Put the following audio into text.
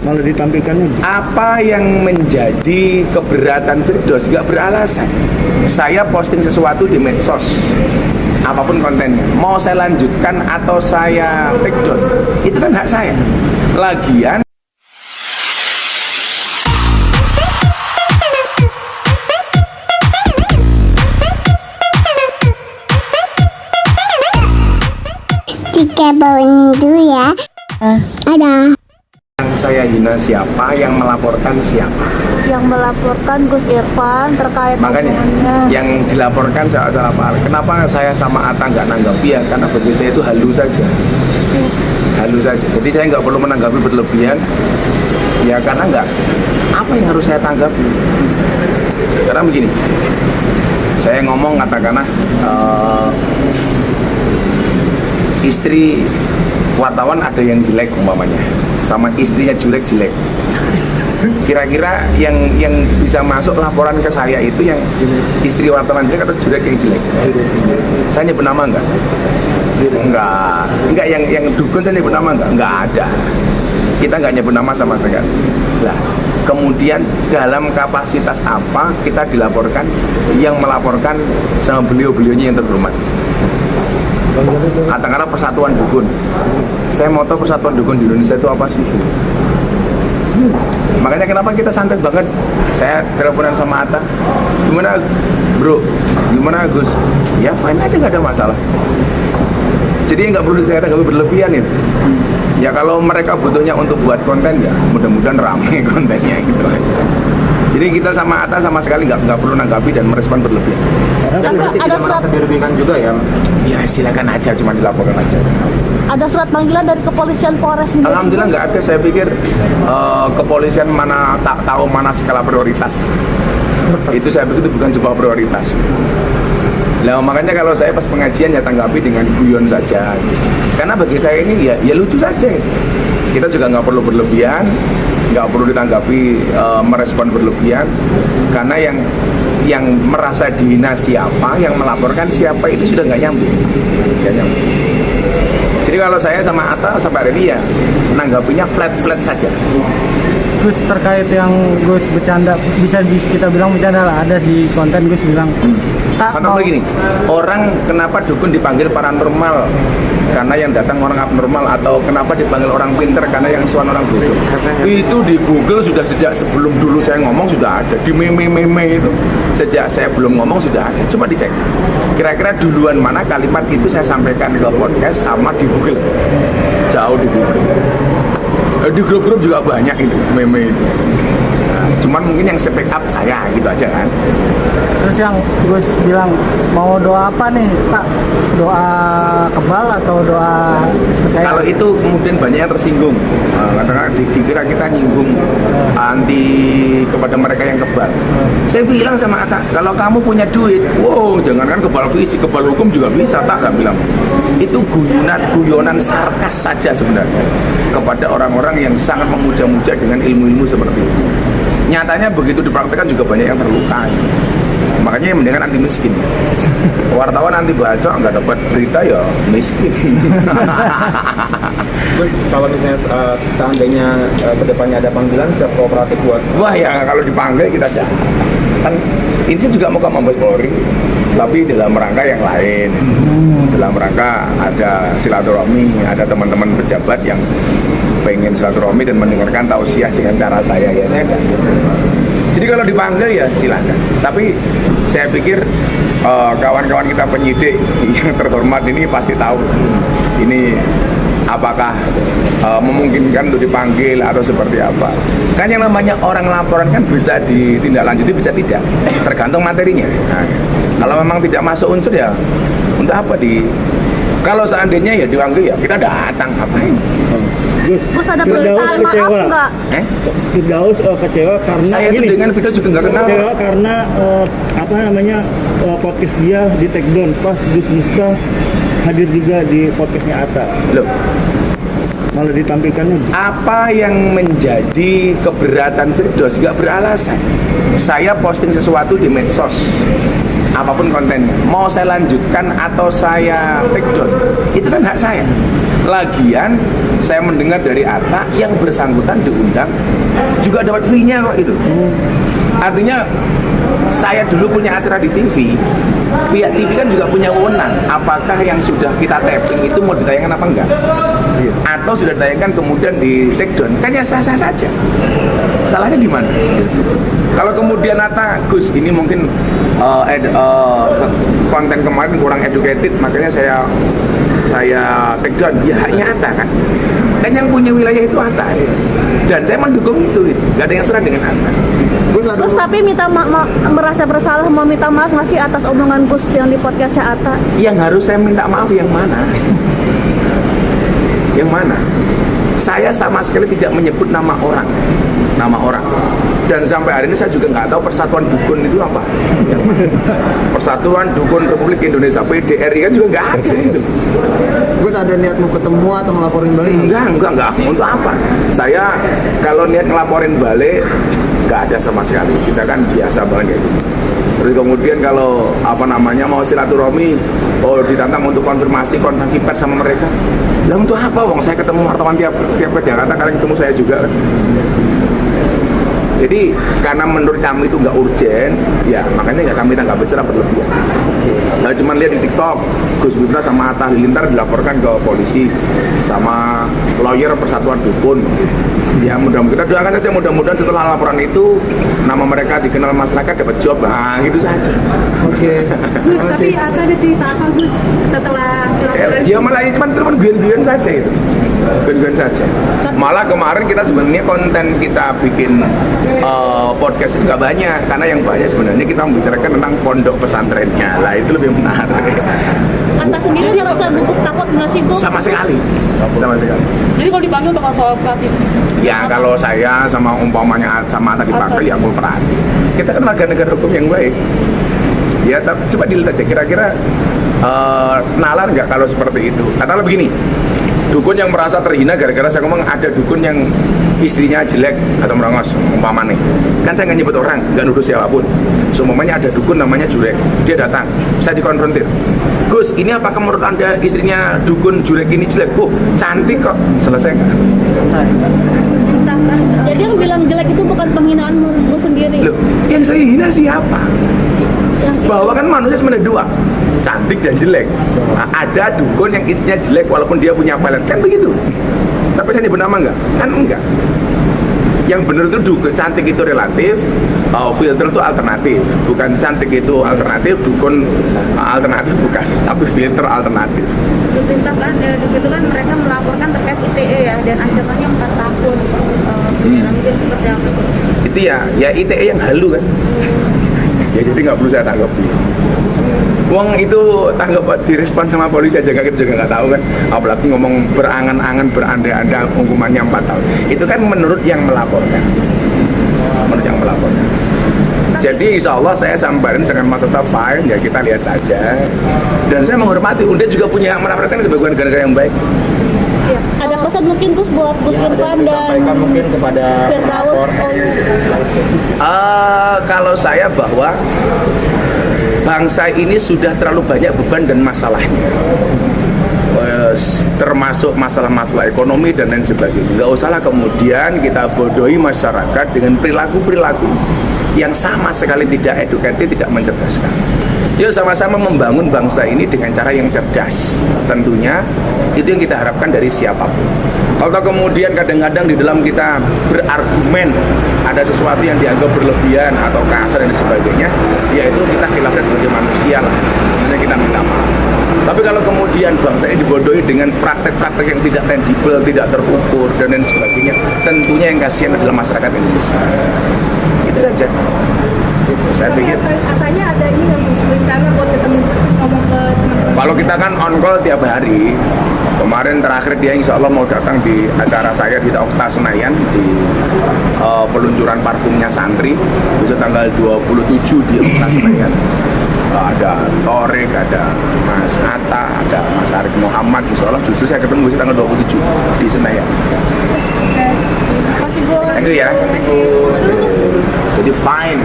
malah ditampilkannya. Apa yang menjadi keberatan Firdaus? Gak beralasan. Saya posting sesuatu di medsos, apapun kontennya, mau saya lanjutkan atau saya take down, itu kan hak saya. Lagian Tiga bawang dulu ya. Ada. yang saya hina siapa, yang melaporkan siapa. Yang melaporkan Gus Irfan terkait Makanya hubungannya. yang dilaporkan salah Pak. Kenapa saya sama Atta nggak nanggapi ya? Karena bagi saya itu halu saja. Halu saja. Jadi saya nggak perlu menanggapi berlebihan. Ya karena nggak. Apa yang harus saya tanggapi? Karena begini. Saya ngomong katakanlah istri wartawan ada yang jelek umpamanya, sama istrinya jelek. Kira-kira yang bisa masuk laporan ke saya itu yang istri wartawan jelek atau jelek yang jelek? Saya nyebut nama enggak? Enggak yang dukun saya nyebut nama enggak ada. Kita enggak nyebut nama sama sekali. Lah, kemudian dalam kapasitas apa kita dilaporkan, yang melaporkan sama beliau-beliaunya yang terhormat? Katakanlah persatuan dukun. Saya mau tahu persatuan dukun di Indonesia itu apa sih? Makanya kenapa kita santai banget. Saya teleponan sama Atta, gimana bro, gimana Gus? Ya fine aja, nggak ada masalah. Jadi nggak perlu dikatakan berlebihan itu. Ya kalau mereka butuhnya untuk buat konten ya mudah-mudahan ramai kontennya gitu aja. Jadi kita sama Atta sama sekali nggak perlu nanggapi dan merespon berlebihan. Ada surat dirugikan juga ya? Ya silakan aja, cuma dilaporkan aja. ada surat panggilan dari kepolisian Polres sendiri. Alhamdulillah nggak ada. Saya pikir kepolisian mana tak tahu mana skala prioritas. Itu saya pikir itu bukan sebuah prioritas. Nah makanya kalau saya pas pengajian ya tanggapi dengan guyon saja. Karena bagi saya ini ya lucu saja. Kita juga nggak perlu berlebihan, nggak perlu ditanggapi merespon berlebihan. Karena yang merasa dihina siapa, yang melaporkan siapa itu sudah nggak nyambung. Jadi kalau saya sama Atta sampai hari ini ya menanggapinya flat saja. Gus, terkait yang Gus bercanda, bisa kita bilang bercanda lah, ada di konten Gus bilang Karena begini, orang kenapa dukun dipanggil paranormal? Karena yang datang orang abnormal, atau kenapa dipanggil orang pinter? Karena yang suan orang bodoh. Itu di Google sudah sejak sebelum dulu saya ngomong sudah ada. Di meme itu sejak saya belum ngomong sudah ada. Coba dicek. Kira-kira duluan mana kalimat itu saya sampaikan ke podcast sama di Google. Jauh di Google. Di grup-grup juga banyak itu meme itu. Nah, cuman mungkin yang speak up saya gitu aja kan. Terus yang Gus bilang mau doa apa nih Pak? Doa kebal atau doa Kalau itu kemudian banyak yang tersinggung, karena dikira kita nyinggung anti kepada mereka yang kebal. Saya bilang sama Atta, kalau kamu punya duit, wow, jangankan kebal fisik, kebal hukum juga bisa, tak gak bilang. Itu guyonan sarkas saja sebenarnya kepada orang-orang yang sangat memuja-muja dengan ilmu-ilmu seperti itu. Nyatanya begitu dipraktekkan juga banyak yang terluka. Makanya yang mendingan anti miskin. Wartawan anti baca nggak dapat berita ya miskin. Kalau misalnya seandainya kedepannya ada panggilan, siap kooperatif buat? Wah ya kalau dipanggil kita kan ini sih juga mau ke Mabes Polri, tapi dalam rangka yang lain. Dalam rangka ada silaturahmi, ada teman-teman pejabat yang pengen silaturahmi dan mendengarkan tausiah dengan cara saya, ya saya enggak. Jadi kalau dipanggil ya silakan. Tapi saya pikir kawan-kawan kita penyidik yang terhormat ini pasti tahu ini apakah memungkinkan untuk dipanggil atau seperti apa. Kan yang namanya orang laporan kan bisa ditindaklanjuti, bisa tidak, tergantung materinya. Nah, kalau memang tidak masuk unsur ya untuk apa kalau seandainya ya dipanggil ya kita datang, ngapain? Gus, ada permintaan maaf nggak? Firdaus kecewa karena Saya itu dengan video juga nggak kenal. Kecewa karena podcast dia di take down pas Gus Miftah hadir juga di podcastnya Atta. Loh, Malah ditampilkannya. apa yang menjadi keberatan Firdaus? Nggak beralasan. Saya posting sesuatu di medsos, apapun kontennya, mau saya lanjutkan atau saya take down, itu kan hak saya. Lagian saya mendengar dari Atta yang bersangkutan diundang juga dapat fee-nya kok itu. Artinya saya dulu punya acara di TV, pihak TV kan juga punya wewenang apakah yang sudah kita tapping itu mau ditayangkan apa enggak, atau sudah ditayangkan kemudian di take down, kan ya sah-sah saja. Salahnya di mana? Kalau kemudian Atta, Gus ini mungkin konten kemarin kurang educated, makanya saya take down, ya haknya Atta kan yang punya wilayah itu Atta ya. Dan saya mendukung itu, nggak ada yang salah dengan Atta. Gus tapi merasa bersalah, mau minta maaf nggak sih atas omongan Gus yang di podcastnya Atta? Yang harus saya minta maaf yang mana? Yang mana? Saya sama sekali tidak menyebut nama orang. Dan sampai hari ini saya juga nggak tahu Persatuan Dukun itu apa. Persatuan Dukun Republik Indonesia PDRI kan juga nggak ada itu. Gus ada niat mau ketemu atau ngelaporin balik? Enggak. Untuk apa? Saya kalau niat ngelaporin balik nggak ada sama sekali. Kita kan biasa banget gitu. Terus kemudian kalau mau silaturahmi, ditantang untuk konfirmasi konferensi pers sama mereka. Lah untuk apa? Wong saya ketemu wartawan tiap ke Jakarta, kalian ketemu saya juga kan. Jadi karena menurut kami itu nggak urgent, ya makanya nggak kami tanggapi secara berlebihan. Nah, cuma lihat di TikTok, Gus Miftah sama Atta Halilintar dilaporkan ke polisi sama lawyer Persatuan Dukun. Ya mudah-mudahan kita doakan saja, mudah-mudahan setelah laporan itu nama mereka dikenal masyarakat, dapat job, nah gitu saja. Oke. Gus, tapi Atta ada cerita apa Gus setelah laporan? Ya malah ini cuma guyon-guyon saja itu. Guyon-guyon saja. Malah kemarin kita sebenarnya konten kita bikin podcast itu nggak banyak, karena yang banyak sebenarnya kita membicarakan tentang pondok pesantrennya. Lah itu lebih menarik. Atta sendiri merasa gugup takut nggak sih Gus? Sama sekali. Jadi kalau dipanggil bakal kooperatif? Ya kalau saya sama umpamanya sama Atta dipanggil ya kooperatif. Kita kan warga negara hukum yang baik. Ya tapi coba dilihat aja kira-kira nalar nggak kalau seperti itu. Katakanlah begini, dukun yang merasa terhina gara-gara saya ngomong ada dukun yang istrinya jelek atau merongos umpamanya, kan saya nggak nyebut orang, nggak nuduh siapapun. Seumpamanya ada dukun namanya Jurek, dia datang, saya dikonfrontir, Gus ini apakah menurut anda istrinya dukun Jurek ini jelek? Oh cantik kok, selesai nggak? Selesai. Jadi yang bilang jelek itu bukan penghinaan menurut Gus sendiri? Loh, yang saya hina siapa? Bahwa kan manusia sebenarnya dua, cantik dan jelek. Nah, ada dukun yang istrinya jelek walaupun dia punya pelet, kan begitu. Tapi saya nyebut nama enggak? Kan enggak. Yang benar itu dukun, cantik itu relatif, filter itu alternatif. Bukan cantik itu alternatif, dukun alternatif bukan, tapi filter alternatif. Diperintah kan di situ kan mereka melaporkan terkait ITE ya, dan ancamannya 4 tahun. Mungkin seperti apa? Itu ya ITE yang halu kan. Ya jadi nggak perlu saya tanggapi. Wong itu tanggap direspon sama polisi aja kita juga nggak tahu kan, apalagi ngomong berangan-angan berandai-andai hukumannya 4 tahun. Itu kan menurut yang melaporkan. Jadi insya Allah saya samperin dengan Mas tetap fine, ya kita lihat saja. Dan saya menghormati, Unda juga punya hak melaporkan sebagai negara yang baik. Iya. Ada pesan mungkin Gus buat Gus Irfan dan Sampaikan mungkin kepada Firdaus. Kalau saya bahwa bangsa ini sudah terlalu banyak beban dan masalahnya, termasuk masalah-masalah ekonomi dan lain sebagainya. Nggak usahlah kemudian kita bodohi masyarakat dengan perilaku-perilaku yang sama sekali tidak edukatif, tidak mencerdaskan. Yuk sama-sama membangun bangsa ini dengan cara yang cerdas. Tentunya itu yang kita harapkan dari siapapun. Kalau kemudian kadang-kadang di dalam kita berargumen ada sesuatu yang dianggap berlebihan atau kasar dan sebagainya, ya itu kita khilafnya sebagai manusia lah. Sebenarnya kita minta maaf. Tapi kalau kemudian bangsa ini dibodohi dengan praktek-praktek yang tidak tangible, tidak terukur dan lain sebagainya, tentunya yang kasihan adalah masyarakat Indonesia. Itu saja. Saya pikir. Katanya ada ini yang rencana buat ketemu ngomong ke teman-teman. Kalau kita kan on call tiap hari. Kemarin terakhir dia insya Allah mau datang di acara saya di Okta Senayan di peluncuran parfumnya Santri. Besok tanggal 27 di Okta Senayan. Ada Torik, ada Mas Atta, ada Mas Arif Muhammad. Insya Allah justru saya ketemu besok tanggal 27 di Senayan. Terima kasih Gus. Thank you ya. Jadi fine.